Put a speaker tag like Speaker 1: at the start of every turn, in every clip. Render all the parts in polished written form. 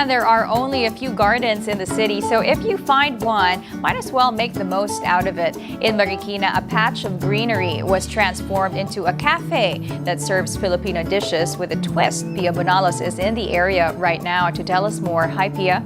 Speaker 1: And there are only a few gardens in the city, so if you find one, might as well make the most out of it. In Marikina, a patch of greenery was transformed into a cafe that serves Filipino dishes with a twist. Pia Bonalos is in the area right now to tell us more. Hi, Pia.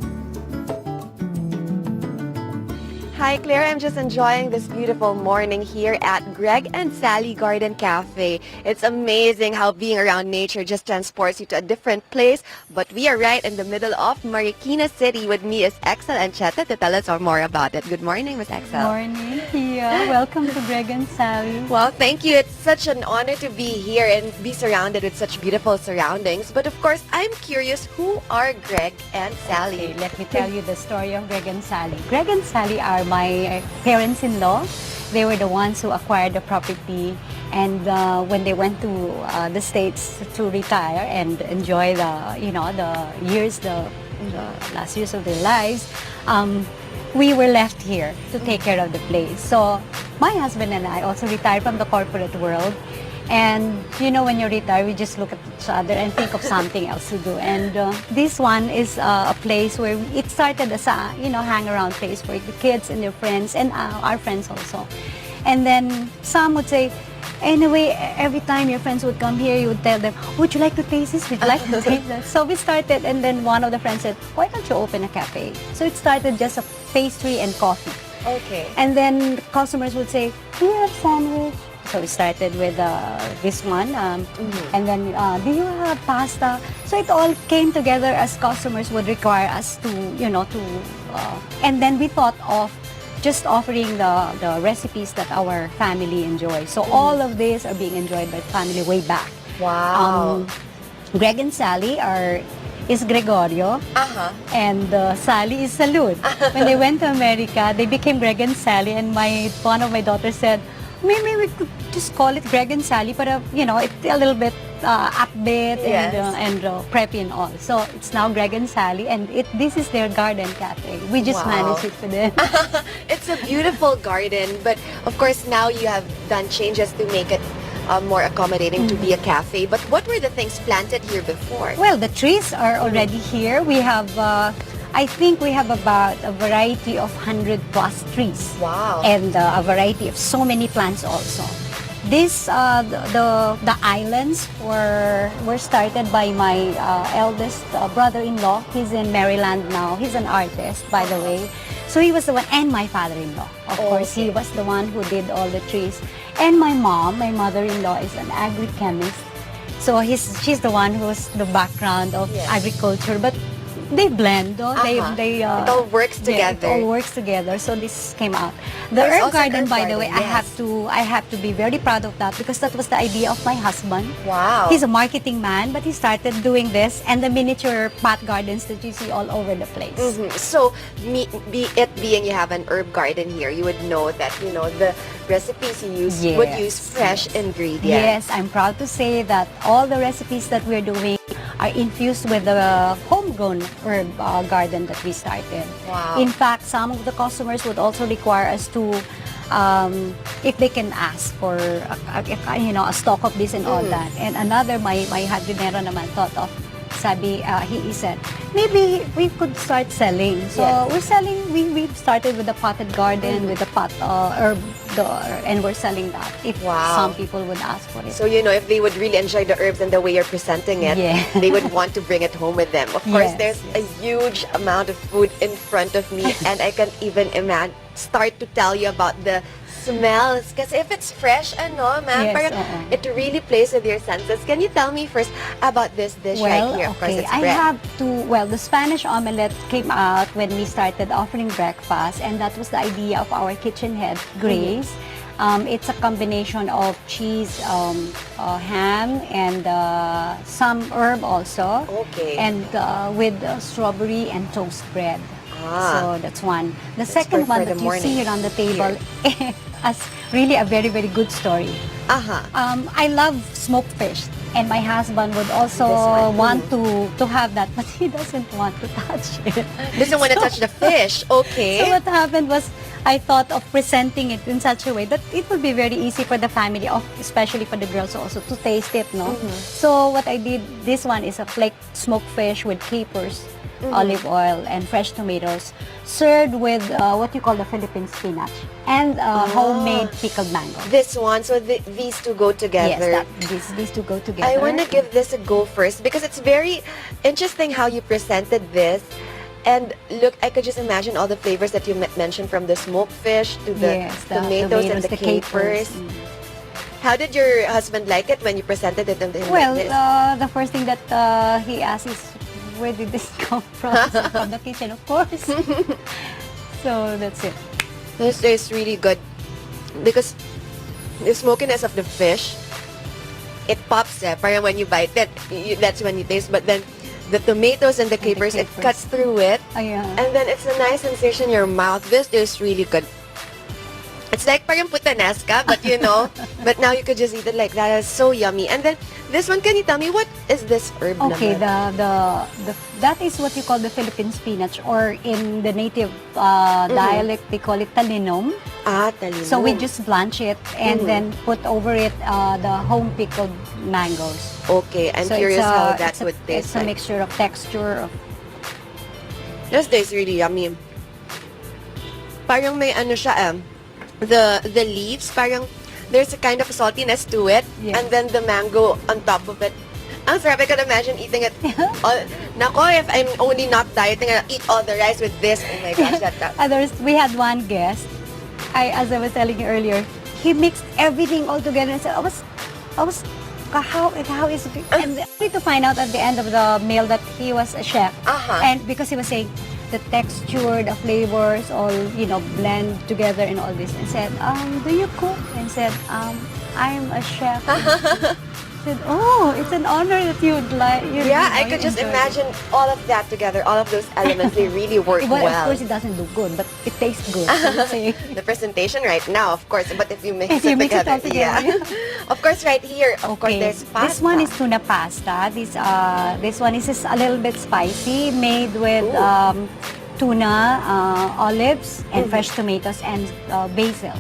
Speaker 2: Hi, Claire. I'm just enjoying this beautiful morning here at Greg and Sally Garden Cafe. It's amazing how being around nature just transports you to a different place. But we are right in the middle of Marikina City. With me is Excel and Cheta to tell us more about it. Good morning, Miss Excel.
Speaker 3: Morning, Pia. Welcome to Greg and Sally.
Speaker 2: Well, thank you. It's such an honor to be here and be surrounded with such beautiful surroundings. But of course, I'm curious, who are Greg and Sally?
Speaker 3: Okay, let me tell you the story of Greg and Sally. Greg and Sally are my parents-in-law. They were the ones who acquired the property, and when they went to the States to retire and enjoy the last years of their lives, we were left here to take care of the place. So my husband and I also retired from the corporate world. And you know, when you retire, we just look at each other and think of something else to do. And this one is a place where it started as a hang-around place for the kids and their friends and our friends also. And then some would say, anyway, every time your friends would come here, you would tell them, would you like to taste this? Would you like to taste that? So we started, and then one of the friends said, why don't you open a cafe? So it started just a pastry and coffee.
Speaker 2: Okay.
Speaker 3: And then customers would say, do you have sandwich? So we started with this one, and then do you have pasta? So it all came together as customers would require us to, and then we thought of just offering the recipes that our family enjoys. So all of these are being enjoyed by family way back.
Speaker 2: Wow.
Speaker 3: Greg and Sally is Gregorio, and Sally is Salud. When they went to America, they became Greg and Sally, and one of my daughters said, maybe we could just call it Greg and Sally, but it's a little bit upbeat and preppy and all. So it's now Greg and Sally, and this is their garden cafe. We just managed it for them.
Speaker 2: It's a beautiful garden, but of course now you have done changes to make it more accommodating to be a cafe. But what were the things planted here before?
Speaker 3: Well, the trees are already here. We have I think we have about a variety of 100+ trees.
Speaker 2: Wow.
Speaker 3: And a variety of so many plants also. This, the islands were started by my eldest brother-in-law. He's in Maryland now. He's an artist, by the way. So he was the one, and my father-in-law. Of course, he was the one who did all the trees. And my mom, my mother-in-law, is an agri-chemist. So she's the one who's the background of agriculture. But they blend, though.
Speaker 2: It all works together.
Speaker 3: Yeah, it all works together. So this came out. The herb garden, by the way, I have to be very proud of that, because that was the idea of my husband.
Speaker 2: Wow.
Speaker 3: He's a marketing man, but he started doing this and the miniature pot gardens that you see all over the place.
Speaker 2: So, being you have an herb garden here, you would know that the recipes you use would use fresh ingredients.
Speaker 3: Yes, I'm proud to say that all the recipes that we're doing are infused with the homegrown herb garden that we started.
Speaker 2: Wow.
Speaker 3: In fact, some of the customers would also require us to, if they can ask for a stock of this and all that. And another, my hardinero naman thought of, he said, maybe we could start selling. So we're selling, we've started with the potted garden, with the pot herb, and we're selling that if some people would ask for it.
Speaker 2: So, if they would really enjoy the herbs and the way you're presenting it, they would want to bring it home with them. Of course, there's a huge amount of food in front of me, and I can even start to tell you about the smells, because if it's fresh, it really plays with your senses. Can you tell me first about this dish right here? Of course, it's bread.
Speaker 3: The Spanish omelette came out when we started offering breakfast, and that was the idea of our kitchen head, Grace. It's a combination of cheese, ham, and some herb also, and with strawberry and toast bread. So that's one. The second one that you see here on the table is really a very, very good story. I love smoked fish, and my husband would also want to have that, but he doesn't want to touch it.
Speaker 2: Doesn't want to touch the fish. Okay.
Speaker 3: So what happened was, I thought of presenting it in such a way that it would be very easy for the family, especially for the girls also, to taste it, no? So what I did, this one is a flaked smoked fish with capers. olive oil, and fresh tomatoes, served with what you call the Philippine spinach and homemade pickled mango.
Speaker 2: This one, so these two go together.
Speaker 3: Yes, these two go together.
Speaker 2: I want to give this a go first because it's very interesting how you presented this. And look, I could just imagine all the flavors that you mentioned, from the smoked fish to the, tomatoes and the capers. How did your husband like it when you presented it in the
Speaker 3: Well, the first thing that he asked is, where did this come from? From the kitchen, of course. So that's it.
Speaker 2: This is really good because the smokiness of the fish, it pops there. Parang when you bite it, that's when you taste. But then the tomatoes and the capers, it cuts through it.
Speaker 3: Yeah.
Speaker 2: And then it's a nice sensation in your mouth. This is really good. It's like parang putanesca, but you know, but now you could just eat it like that. It's so yummy. And then this one, can you tell me what is this herb?
Speaker 3: Okay,
Speaker 2: naman?
Speaker 3: that is what you call the Philippine spinach, or in the native dialect they call it talinom.
Speaker 2: Ah, talinom.
Speaker 3: So we just blanch it and then put over it the home pickled mangoes.
Speaker 2: Okay, I'm
Speaker 3: So
Speaker 2: curious how that would
Speaker 3: It's
Speaker 2: taste
Speaker 3: a
Speaker 2: like.
Speaker 3: mixture of texture of.
Speaker 2: This tastes really yummy. Parang may ano siya the leaves, parang there's a kind of saltiness to it,
Speaker 3: Yes.
Speaker 2: and then the mango on top of it. Ang sarap, I can imagine eating it. Nako, if I'm only not dieting, I'll eat all the rice with this. Oh my gosh,
Speaker 3: Others, we had one guest. As I was telling you earlier, he mixed everything all together and said, I was, how is it? And only to find out at the end of the meal that he was a chef. And because he was saying the texture, the flavors, all blend together and all this. And said, do you cook? And said, I'm a chef. Said, oh, it's an honor that you'd like.
Speaker 2: Yeah, I could just imagine all of that together, all of those elements. They really work
Speaker 3: Well,
Speaker 2: well.
Speaker 3: of course, it doesn't do good, but it tastes good. So let's say.
Speaker 2: The presentation right now, of course, but if you mix
Speaker 3: If you
Speaker 2: it
Speaker 3: mix it
Speaker 2: together,
Speaker 3: all together.
Speaker 2: yeah. Of course, right here, of course, there's pasta.
Speaker 3: This one is tuna pasta. This one is just a little bit spicy, made with tuna, olives, and fresh tomatoes, and basil,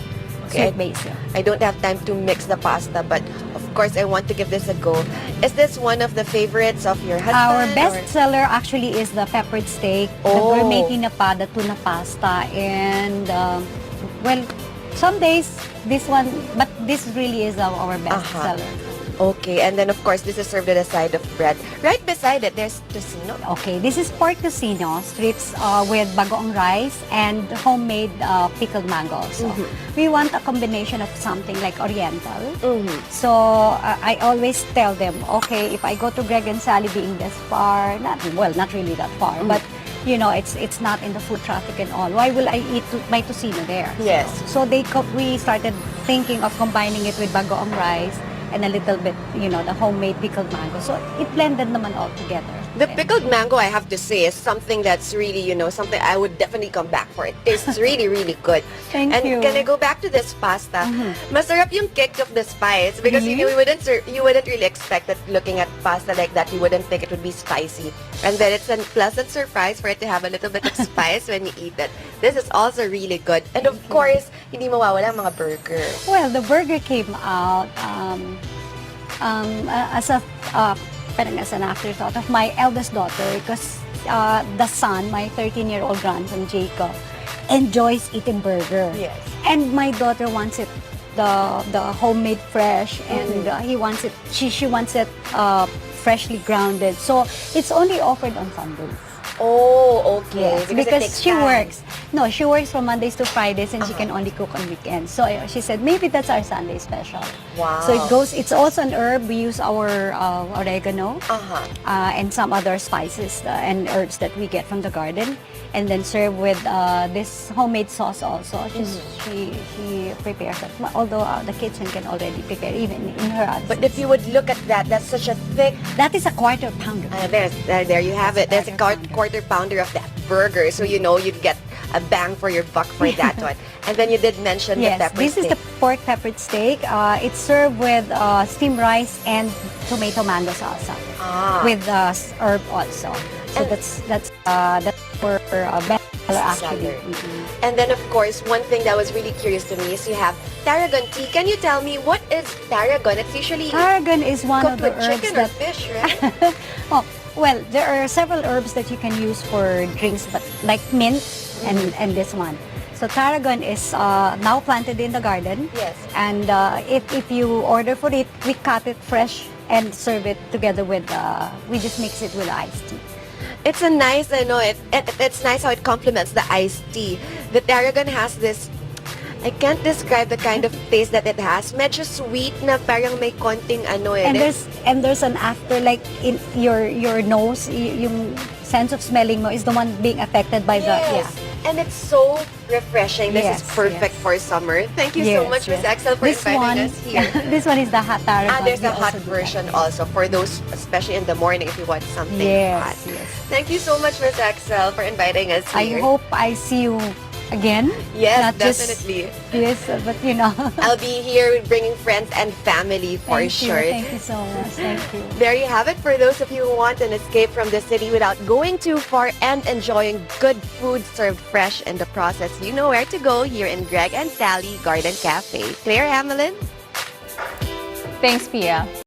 Speaker 3: sweet basil.
Speaker 2: I don't have time to mix the pasta, but of course, I want to give this a go. Is this one of the favorites of your husband?
Speaker 3: Our best seller actually is the peppered steak, the gourmet tinapa, the tuna pasta, and well, some days this one, but this really is our best seller.
Speaker 2: Okay, and then of course, this is served with a side of bread. Right beside it, there's tocino.
Speaker 3: Okay, this is pork tocino strips with bagoong rice and homemade pickled mango. So we want a combination of something like Oriental. So I always tell them, okay, if I go to Greg and Sally being this far, not really that far, but it's not in the food traffic and all. Why will I eat my tocino there?
Speaker 2: Yes.
Speaker 3: So we started thinking of combining it with bagoong rice and a little bit, the homemade pickled mango. So it blended naman all together.
Speaker 2: The pickled mango, I have to say, is something that's really, something I would definitely come back for. It tastes really, really good.
Speaker 3: Thank you.
Speaker 2: And can I go back to this pasta? Masarap yung kick of the spice because
Speaker 3: Really?
Speaker 2: you wouldn't really expect that looking at pasta like that. You wouldn't think it would be spicy. And then it's a pleasant surprise for it to have a little bit of spice when you eat it. This is also really good. And of course, hindi mawawala ang mga burger.
Speaker 3: Well, the burger came out as an afterthought of my eldest daughter, because the son, my 13-year-old grandson Jacob, enjoys eating burger.
Speaker 2: Yes.
Speaker 3: And my daughter wants it the homemade fresh, and he wants it. She wants it freshly grounded. So it's only offered on Sundays.
Speaker 2: Oh, okay.
Speaker 3: Yes,
Speaker 2: it
Speaker 3: because
Speaker 2: takes
Speaker 3: she
Speaker 2: time.
Speaker 3: works. No, she works from Mondays to Fridays, and she can only cook on weekends. So she said, maybe that's our Sunday special.
Speaker 2: Wow.
Speaker 3: So it's also an herb. We use our oregano and some other spices and herbs that we get from the garden, and then serve with this homemade sauce also. She prepares it. Although the kitchen can already prepare even in her absence.
Speaker 2: But if you would look at that, that's such a thick.
Speaker 3: That is a quarter pounder.
Speaker 2: There you have it. There's a quarter pounder of that burger, so you'd get a bang for your buck for that one. And then you did mention the pepper
Speaker 3: this
Speaker 2: steak.
Speaker 3: is the pork peppered steak. It's served with steamed rice and tomato mango salsa with herb also. So
Speaker 2: And-
Speaker 3: that's for best seller actually.
Speaker 2: And then, of course, one thing that was really curious to me is you have tarragon tea. Can you tell me what is tarragon? It's usually
Speaker 3: Tarragon is one of
Speaker 2: cooked
Speaker 3: the
Speaker 2: with
Speaker 3: herbs
Speaker 2: chicken or
Speaker 3: that
Speaker 2: fish, right?
Speaker 3: Well, there are several herbs that you can use for drinks, but like mint and this one. So tarragon is now planted in the garden.
Speaker 2: Yes.
Speaker 3: And if you order for it, we cut it fresh and serve it together with, we just mix it with iced tea.
Speaker 2: It's a nice, I know, it's nice how it complements the iced tea. The tarragon has this, I can't describe the kind of taste that it has. Medyo sweet na parang may konting ano eh.
Speaker 3: And there's an after, like in your nose, yung sense of smelling mo is the one being affected by the,
Speaker 2: Yes. And it's so refreshing. This is
Speaker 3: Yes,
Speaker 2: perfect
Speaker 3: yes.
Speaker 2: for summer. Thank you so
Speaker 3: Yes,
Speaker 2: much, Ms.
Speaker 3: yes.
Speaker 2: Excel, for inviting us here.
Speaker 3: This one is the hot tarragon.
Speaker 2: There's
Speaker 3: We
Speaker 2: a hot
Speaker 3: also do that.
Speaker 2: version also for those, especially in the morning if you want something
Speaker 3: Yes,
Speaker 2: hot.
Speaker 3: yes.
Speaker 2: Thank you so much, Ms. Excel, for inviting us
Speaker 3: I
Speaker 2: here.
Speaker 3: hope I see you again.
Speaker 2: Yes,
Speaker 3: Not
Speaker 2: definitely.
Speaker 3: Just this, but you know.
Speaker 2: I'll be here bringing friends and family for
Speaker 3: Thank
Speaker 2: sure.
Speaker 3: you. Thank you so much. Thank you.
Speaker 2: There you have it for those of you who want an escape from the city without going too far and enjoying good food served fresh in the process. You know where to go here in Greg and Sally Garden Cafe. Claire Hamelin.
Speaker 1: Thanks, Pia.